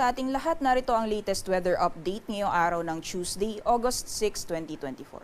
sa ating lahat, narito ang latest weather update ngayong araw ng Tuesday, August 6, 2024.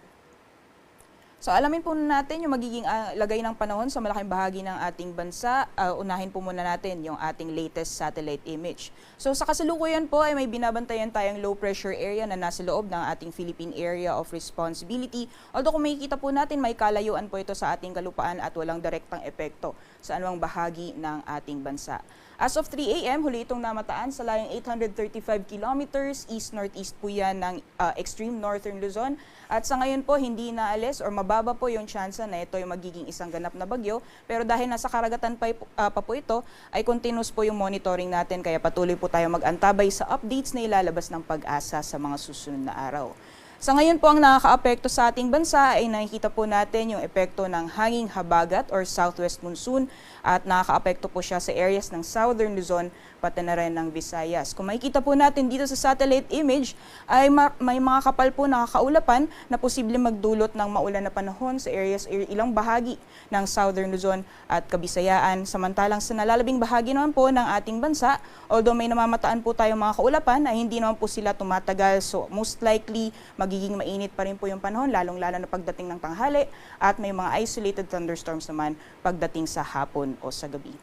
So alamin po natin yung magiging lagay ng panahon sa malaking bahagi ng ating bansa. Unahin po muna natin yung ating latest satellite image. So sa kasalukuyan po ay may binabantayan tayong low pressure area na nasa loob ng ating Philippine Area of Responsibility. Although kung makikita po natin may kalayuan po ito sa ating kalupaan at walang direktang epekto sa anumang bahagi ng ating bansa. As of 3 a.m., huli itong namataan sa layong 835 kilometers, east-northeast po yan ng extreme northern Luzon. At sa ngayon po, hindi naalis or mababa po yung tsansa na ito yung magiging isang ganap na bagyo. Pero dahil nasa karagatan pa po ito, ay continuous po yung monitoring natin. Kaya patuloy po tayo mag-antabay sa updates na ilalabas ng Pag-asa sa mga susunod na araw. Sa ngayon po, ang nakaka-apekto sa ating bansa ay nakikita po natin yung epekto ng hanging habagat or southwest monsoon at nakaka-apekto po siya sa areas ng southern Luzon pati na rin ng Visayas. Kung makikita po natin dito sa satellite image ay may mga kapal po na kakaulapan na posible magdulot ng maulan na panahon sa areas ilang bahagi ng southern Luzon at Kabisayaan. Samantalang sa nalalabing bahagi naman po ng ating bansa, although may namamataan po tayong mga kaulapan ay hindi naman po sila tumatagal, so most likely magiging mainit pa rin po yung panahon, lalong-lalo na pagdating ng tanghali at may mga isolated thunderstorms naman pagdating sa hapon o sa gabi.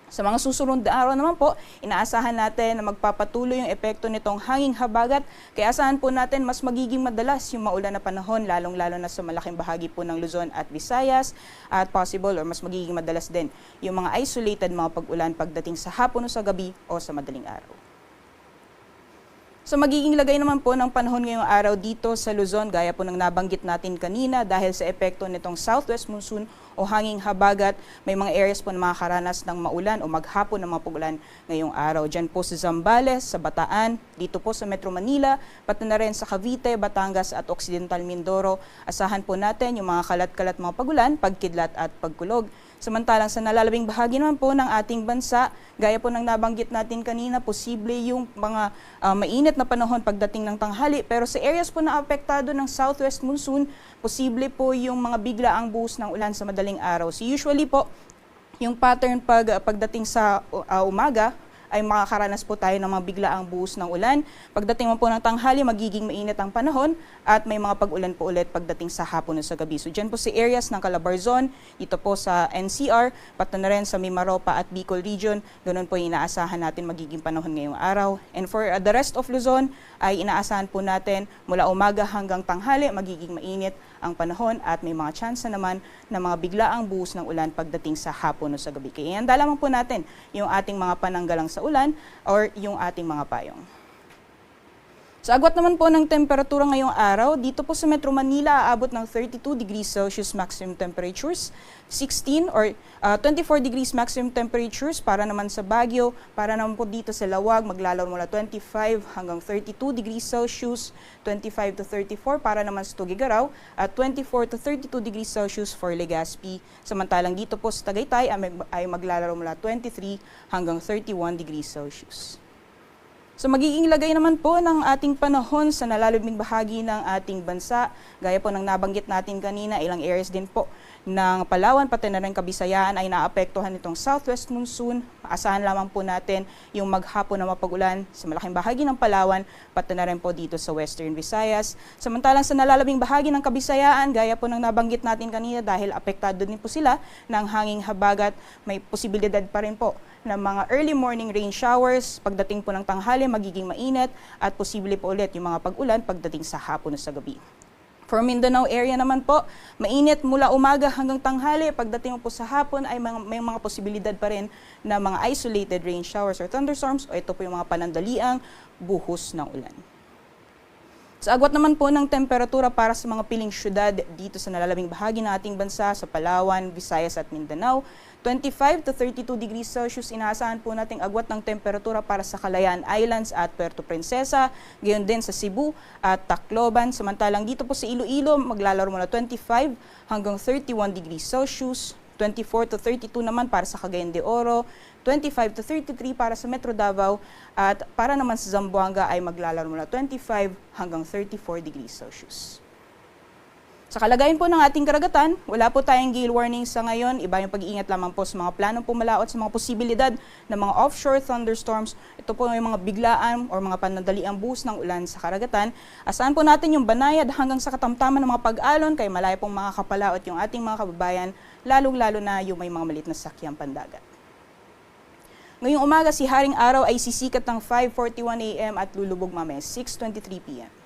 Sa mga susunod na araw naman po, inaasahan natin na magpapatuloy yung epekto nitong hanging habagat. Kaya asahan po natin mas magiging madalas yung maulan na panahon, lalong-lalo na sa malaking bahagi po ng Luzon at Visayas. At possible or mas magiging madalas din yung mga isolated mga pag-ulan pagdating sa hapon o sa gabi o sa madaling araw. So magiging lagay naman po ng panahon ngayong araw dito sa Luzon, gaya po ng nabanggit natin kanina dahil sa epekto nitong southwest monsoon o hanging habagat, may mga areas po na makakaranas ng maulan o maghapon ng mga pag-ulan ngayong araw. Diyan po sa Zambales, sa Bataan, dito po sa Metro Manila, pati na rin sa Cavite, Batangas at Occidental Mindoro. Asahan po natin yung mga kalat-kalat mga pag-ulan, pagkidlat at pagkulog. Samantalang sa nalalabing bahagi naman po ng ating bansa, gaya po ng nabanggit natin kanina, posible yung mga mainit na panahon pagdating ng tanghali. Pero sa areas po na apektado ng southwest monsoon, posible po yung mga biglaang buhos ng ulan sa madaling araw. So usually po, yung pattern pagdating sa umaga, ay makakaranas po tayo ng mga biglaang buhos ng ulan. Pagdating mo po ng tanghali, magiging mainit ang panahon at may mga pag-ulan po ulit pagdating sa hapon o sa gabi. So dyan po sa areas ng Calabarzon, dito po sa NCR, pati na rin sa Mimaropa at Bicol Region, ganun po yung inaasahan natin magiging panahon ngayong araw. And for the rest of Luzon, ay inaasahan po natin mula umaga hanggang tanghali, magiging mainit ang panahon at may mga tsansa naman na mga biglaang buhos ng ulan pagdating sa hapon o sa gabi. Kaya ihanda lamang po natin yung ating mga pananggalang sa ulan or yung ating mga payong. Sa agwat naman po ng temperatura ngayong araw, dito po sa Metro Manila aabot ng 32 degrees Celsius maximum temperatures, 16 or 24 degrees maximum temperatures para naman sa Baguio, para naman po dito sa Lawag maglalaro mula 25 hanggang 32 degrees Celsius, 25 to 34 para naman sa Tugigaraw at 24 to 32 degrees Celsius for Legazpi. Samantalang dito po sa Tagaytay ay maglalaro mula 23 hanggang 31 degrees Celsius. So magiging lagay naman po ng ating panahon sa nalalabing bahagi ng ating bansa. Gaya po ng nabanggit natin kanina, ilang areas din po ng Palawan pati na rin Kabisayaan ay naapektuhan nitong southwest monsoon. Asahan lamang po natin yung maghapon na mapag-ulan sa malaking bahagi ng Palawan pati na rin po dito sa western Visayas. Samantalang sa nalalabing bahagi ng Kabisayaan, gaya po ng nabanggit natin kanina dahil apektado din po sila ng hanging habagat, may posibilidad pa rin po ng mga early morning rain showers. Pagdating po ng tanghali, magiging mainit at posible po ulit yung mga pag-ulan pagdating sa hapon o sa gabi. For Mindanao area naman po, mainit mula umaga hanggang tanghali. Pagdating po sa hapon ay may mga posibilidad pa rin na mga isolated rain showers or thunderstorms o ito po yung mga panandaliang buhos ng ulan. Sa agwat naman po ng temperatura para sa mga piling syudad dito sa nalalabing bahagi ng ating bansa, sa Palawan, Visayas at Mindanao, 25 to 32 degrees Celsius inaasahan po nating agwat ng temperatura para sa Kalayaan Islands at Puerto Princesa, gayon din sa Cebu at Tacloban. Samantalang dito po sa Iloilo, maglalaro mula 25 hanggang 31 degrees Celsius, 24 to 32 naman para sa Cagayan de Oro, 25 to 33 para sa Metro Davao, at para naman sa Zamboanga ay maglalaro mula 25 hanggang 34 degrees Celsius. Sa kalagayan po ng ating karagatan, wala po tayong gale warning sa ngayon. Iba yung pag-iingat lamang po sa mga planong pumalaot sa mga posibilidad ng mga offshore thunderstorms. Ito po yung mga biglaan o mga panandaliang buhos ng ulan sa karagatan. Asahan po natin yung banayad hanggang sa katamtaman ng mga pag-alon kay malayo pong mga kapalaot yung ating mga kababayan, lalong-lalo na yung may mga malit na sakyang pandagat. Ngayong umaga, si Haring Araw ay sisikat ng 5:41 a.m. at lulubog mamaya 6:23 p.m.